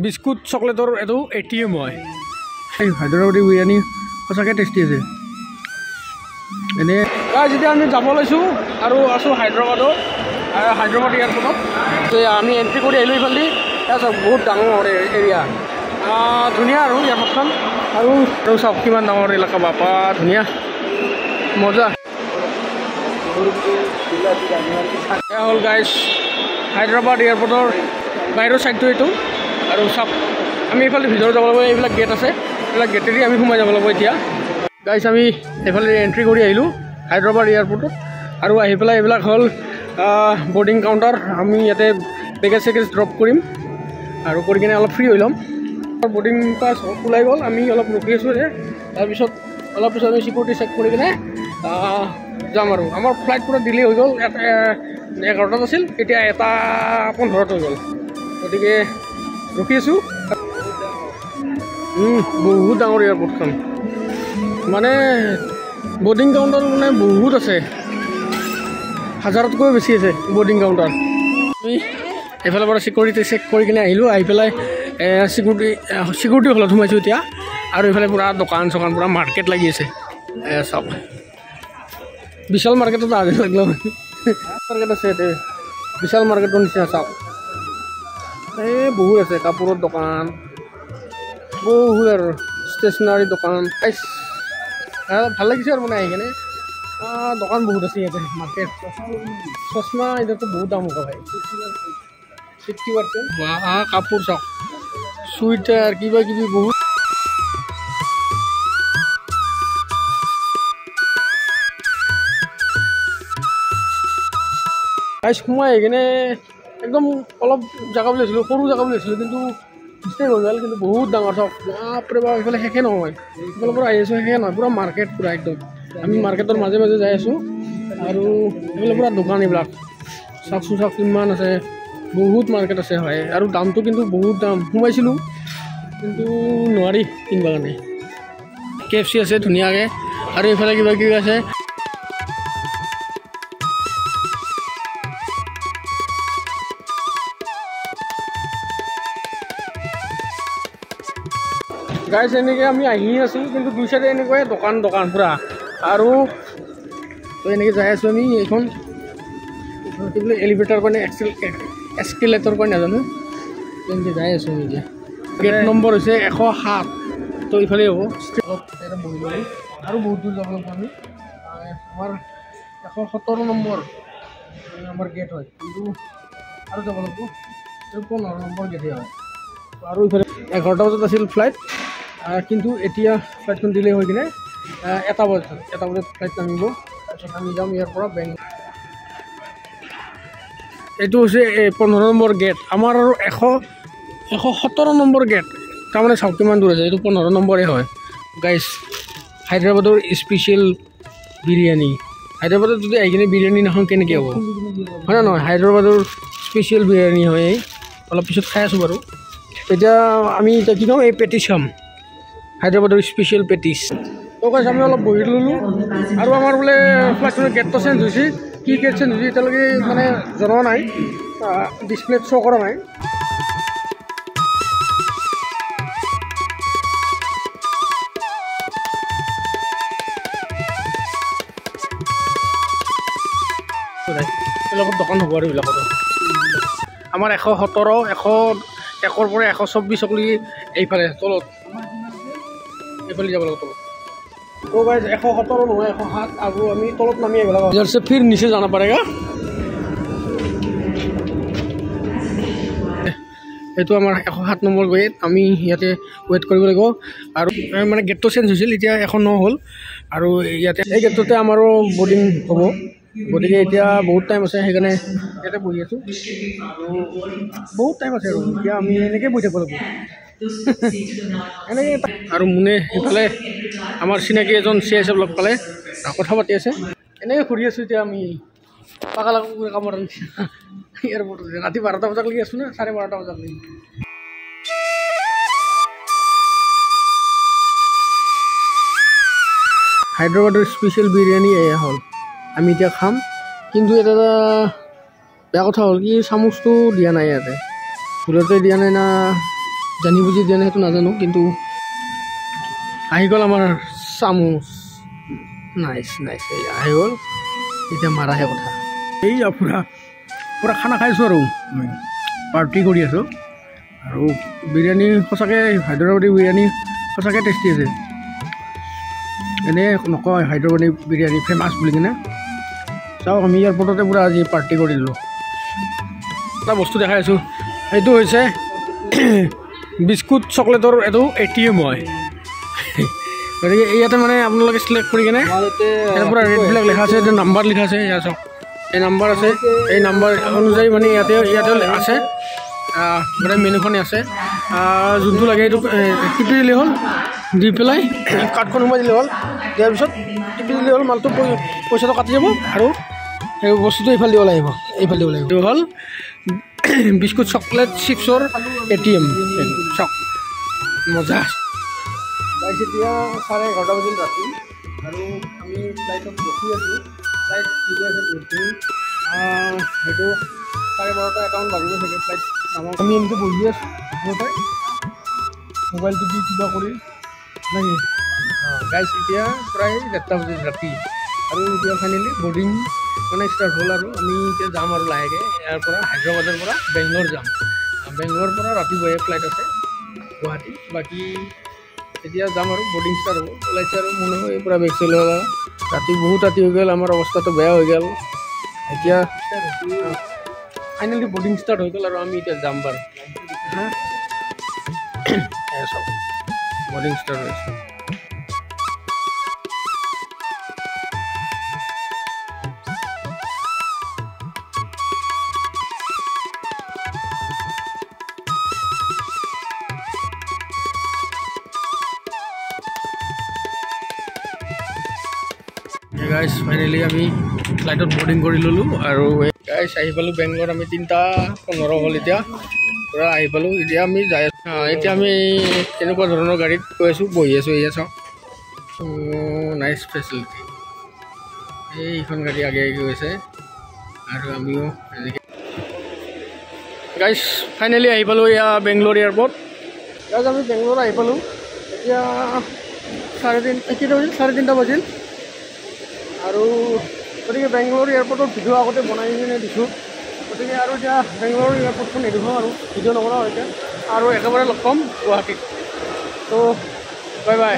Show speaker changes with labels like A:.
A: Biscuit চকলেটৰ এইটো ATM হয় এই হায়দৰাবাদী বিৰিয়ানী সঁচাকৈ টেষ্টি আছে এনে যেতিয়া আমি যাব লৈছোঁ আৰু আছোঁ হায়দৰাবাদ এয়াৰপৰ্টত আমি এণ্ট্ৰি কৰি আহিলোঁ ইফালে চাওক বহুত ডাঙৰ এৰিয়া ধুনীয়া আৰু এয়াৰপৰ্টখন আৰু চাওক কিমান ডাঙৰ এলেকা বাপা ধুনীয়া মজা এয়া হ'ল গাইজ হায়দৰাবাদ এয়াৰপৰ্টৰ বাহিৰৰ ছাইডটো এইটো আৰু চাওক আমি এইফালে ভিতৰত যাব লাগিব এইবিলাক গেট আছে এইবিলাক গেটেদি আমি সোমাই যাব লাগিব এতিয়া গাইজ আমি এইফালে এণ্ট্ৰি কৰি আহিলোঁ হায়দৰাবাদ এয়াৰপৰ্টত আৰু আহি পেলাই এইবিলাক হ'ল বৰ্ডিং কাউণ্টাৰ আমি ইয়াতে বেগেজ চেগেজ ড্ৰপ কৰিম আৰু কৰি কিনে অলপ ফ্ৰী হৈ ল'ম বৰ্ডিং পাছ ওলাই গ'ল আমি অলপ ৰখি আছোঁ যে তাৰপিছত অলপ পিছত আমি চিকিউৰিটি চেক কৰি কিনে যাম আৰু আমাৰ ফ্লাইট পূৰা ডিলে হৈ গ'ল 11টাত আছিল এতিয়া 1:15 হৈ গ'ল গতিকে ৰখি আছোঁ বহুত ডাঙৰ এয়াৰপৰ্টখন মানে বৰ্ডিং কাউণ্টাৰ মানে বহুত আছে 1000তকৈ বেছি আছে বৰ্ডিং কাউণ্টাৰ আমি এইফালৰ পৰা চিকিউৰিটি চেক কৰি কিনে আহিলোঁ আহি পেলাই চিকিউৰিটি হলত সোমাইছোঁ এতিয়া আৰু এইফালে পূৰা দোকান চোকান পূৰা মাৰ্কেট লাগি আছে চাওক বিশাল মাৰ্কেটত আগে লাগিলে মাৰ্কেট আছে ইয়াতে বিশাল মাৰ্কেটৰ নিচিনা চাওক এই বহুত আছে কাপোৰৰ দোকান বহুত আৰু ষ্টেচনাৰী দোকান ভাল লাগিছে আৰু মানে আহি কিনে দোকান বহুত আছে ইয়াতে মাৰ্কেট চশমা এতিয়াতো বহুত দাম হ'ব ভাই 60% কাপোৰ চাওক চুইটাৰ কিবা কিবি বহুত সোমাই আহি কিনে একদম অলপ জেগা বুলি আছিলোঁ সৰু জেগা বুলি আছিলোঁ কিন্তু মিষ্টেক হৈ গ'ল কিন্তু বহুত ডাঙৰ চাওক বাপৰে বাপ এইফালে শেষে নহয় এইফালৰ পৰা আহি আছোঁ শেষে নহয় পূৰা মাৰ্কেট পূৰা একদম আমি মাৰ্কেটৰ মাজে মাজে যাই আছোঁ আৰু এইফালে পূৰা দোকান এইবিলাক চাওকচোন চাওক কিমান আছে বহুত মাৰ্কেট আছে হয় আৰু দামটো কিন্তু বহুত দাম সোমাইছিলোঁ কিন্তু নোৱাৰি কিনিব কাৰণে KFC আছে ধুনীয়াকৈ আৰু এইফালে কিবা কিবি আছে গাইজ এনেকৈ আমি আহি আছোঁ কিন্তু দুই চাইডে এনেকুৱাই দোকান পূৰা আৰু এনেকৈ যাই আছোঁ আমি এইখন কি বোলে এলিভেটৰ কাৰণে এস্কেলেটৰ কাৰণে নাজানো তেনেকৈ যাই আছোঁ আমি এতিয়া গেট নম্বৰ হৈছে 107 তো ইফালে হ'ব এটা বহি ল'লোঁ আৰু বহুত দূৰ যাব লাগিব আমি আমাৰ 117 নম্বৰ আমাৰ গেট হয় কিন্তু আৰু যাব লাগিব 15 নম্বৰ গেটে হয় আৰু ইফালে 11টা বজাত আছিল ফ্লাইট কিন্তু এতিয়া ফ্লাইটখন ডিলে হৈ কিনে 1 বজাত ফ্লাইট নামিব তাৰপিছত আমি যাম ইয়াৰ পৰা বেংগলোৰ এইটো হৈছে 15 নম্বৰ গেট আমাৰ আৰু 117 নম্বৰ গেট তাৰমানে চাওক কিমান দূৰ আছে এইটো 15 নম্বৰে হয় গাইজ হায়দৰাবাদৰ স্পেচিয়েল বিৰিয়ানী হায়দৰাবাদত যদি আহি কিনে বিৰিয়ানী নাখাওঁ কেনেকৈ হ'ব হয় নে নহয় হায়দৰাবাদৰ স্পেচিয়েল বিৰিয়ানী হয় অলপ পিছত খাই আছোঁ বাৰু এতিয়া আমি এতিয়া কি খাম এই পেটিছ খাম হায়দৰাবাদৰ স্পেচিয়েল পেটিছ তো গাইজ আমি অলপ বহি ল'লোঁ আৰু আমাৰ বোলে ফ্লাইটখনৰ গেটটো চেঞ্জ হৈছে কি গেট চেঞ্জ হৈছে এতিয়ালৈকে মানে জনোৱা নাই ডিছপ্লেত শ্ব' কৰা নাই এইবিলাকত দোকান হ'ব আৰু এইবিলাকতো আমাৰ 117 101ৰ পৰা 124 লৈকে এইফালে তলত এইফালে যাব লাগিব তলত তো গাইজ 117 নহয় 107 আৰু আমি তলত নামি আহিব লাগিব इधर से फिर नीचे जाना पड़ेगा এইটো আমাৰ 107 নম্বৰ গেট আমি ইয়াতে ৱেইট কৰিব লাগিব আৰু মানে গেটটো চেঞ্জ হৈছিল এতিয়া 109 হ'ল আৰু ইয়াতে এই গেটটোতে আমাৰো বৰ্ডিং হ'ব গতিকে এতিয়া বহুত টাইম আছে সেইকাৰণে ইয়াতে বহি আছোঁ বহুত টাইম আছে আৰু এতিয়া আমি এনেকৈ বহি থাকিব লাগিব এনেকৈ আৰু মুনে সেইফালে আমাৰ চিনাকি এজন CSF লগ পালে কথা পাতি আছে এনেকৈ ঘূৰি আছোঁ এতিয়া আমি পাগলা কামৰ এয়াৰপৰ্টত ৰাতি 12টা বজাত লাগি আছোঁ না 12:30 বজাত লাগি হায়দৰাবাদৰ স্পেচিয়েল বিৰিয়ানী এয়া হ'ল আমি এতিয়া খাম কিন্তু এটা বেয়া কথা হ'ল কি চামুচটো দিয়া নাই ইয়াতে ভুলতে দিয়া নাই না জানি বুজি দিয়া নাই সেইটো নাজানো, কিন্তু আহি গ'ল আমাৰ চামুচ। নাইচ নাইচ, এই আহি গ'ল, এতিয়া মাৰাহে কথা। এই পুৰা পুৰা খানা খাইছোঁ আৰু পাৰ্টি কৰি আছোঁ। আৰু বিৰিয়ানী সঁচাকৈ হায়দৰাবাদী বিৰিয়ানী সঁচাকৈ টেষ্টি আছে। এনেই নকয় হায়দৰাবাদী বিৰিয়ানী ফেমাছ বুলি কিনে। চাওক আমি এয়াৰপৰ্টতে পূৰা আজি পাৰ্টি কৰিলোঁ। এটা বস্তু দেখাই আছোঁ, সেইটো হৈছে বিস্কুট চকলেটৰ এইটো ATM হয়। গতিকে ইয়াতে মানে আপোনালোকে চিলেক্ট কৰি কিনে ইয়াৰ পৰা ৰেটবিলাক লিখা আছে, এতিয়া নাম্বাৰ লিখা আছে। ইয়াত চাওক এই নাম্বাৰ আছে, এই নাম্বাৰ অনুযায়ী মানে ইয়াতে আছে মানে মেনুখনে আছে। যোনটো লাগে এইটো টিপি দিলে হ'ল, দি পেলাই কাৰ্ডখন সোমাই দিলে হ'ল। দিয়াৰ পিছত টিপি দিলে হ'ল, মালটো পইচাটো কাটি যাব আৰু সেই বস্তুটো এইফালে দিব লাগিব, এইফালে দিব লাগিব। এইটো হ'ল বিস্কুট চকলেট চিপছৰ ATM। চাওক মজা। গাইছ এতিয়া 11:30 বাজিল ৰাতি আৰু আমি ফ্লাইটত ৰখি আছোঁ। ফ্লাইট ঠিকে আছে বহুতখিনি, সেইটো 12:30 এটামান বাজিব চাগে ফ্লাইট নামত। আমি এনেকৈ বহি আছোঁ ঘৰতে, মোবাইল টিপি কিবা কৰি নেকি। গাইছ এতিয়া প্ৰায় 1:30 বাজিল ৰাতি আৰু এতিয়া ফাইনেলি বৰ্ডিং মানে ষ্টাৰ্ট হ'ল। আৰু আমি এতিয়া যাম আৰু লাহেকৈ ইয়াৰ পৰা হায়দৰাবাদৰ পৰা বেংগলোৰ যাম। বেংগলোৰৰ পৰা ৰাতিপুৱাই ফ্লাইট আছে গুৱাহাটী। বাকী এতিয়া যাম আৰু বৰ্ডিং ষ্টাৰ্ট হ'ব। ওলাইছে আৰু মনে হয় পূৰা বেগ চেল হ'ল। ৰাতি বহুত ৰাতি হৈ গ'ল, আমাৰ অৱস্থাটো বেয়া হৈ গ'ল। এতিয়া ফাইনেলি বৰ্ডিং ষ্টাৰ্ট হৈ গ'ল আৰু আমি এতিয়া যাম বাৰু। চাওক বৰ্ডিং ষ্টাৰ্ট হৈছে। গাইছ ফাইনেলি আমি ফ্লাইটত বৰ্ডিং কৰি ল'লোঁ আৰু গাইছ আহি পালোঁ বেংগলোৰ। আমি 3:15 হ'ল এতিয়া পূৰা আহি পালোঁ। এতিয়া আমি যাই আছোঁ, এতিয়া আমি এনেকুৱা ধৰণৰ গাড়ীত গৈ আছোঁ, বহি আছোঁ। এয়া চাওক নাইচ ফেচিলিটি। এইখন গাড়ী আগে আগে গৈছে আৰু আমিও এনেকৈ। গাইছ ফাইনেলি আহি পালোঁ এয়া বেংগলোৰ এয়াৰপৰ্ট। গাইছ আমি বেংগলোৰ আহি পালোঁ। এতিয়া 3:30 বাজিল আৰু গতিকে বেংগলোৰ এয়াৰপৰ্টৰ ভিডিঅ' আগতে বনাই কিনে দিছোঁ। গতিকে আৰু এতিয়া বেংগলোৰ এয়াৰপৰ্টখন নেদেখোঁ আৰু ভিডিঅ' নবনাওঁ এতিয়া, আৰু একেবাৰে লগ পাম গুৱাহাটীত। ত' বাই বাই।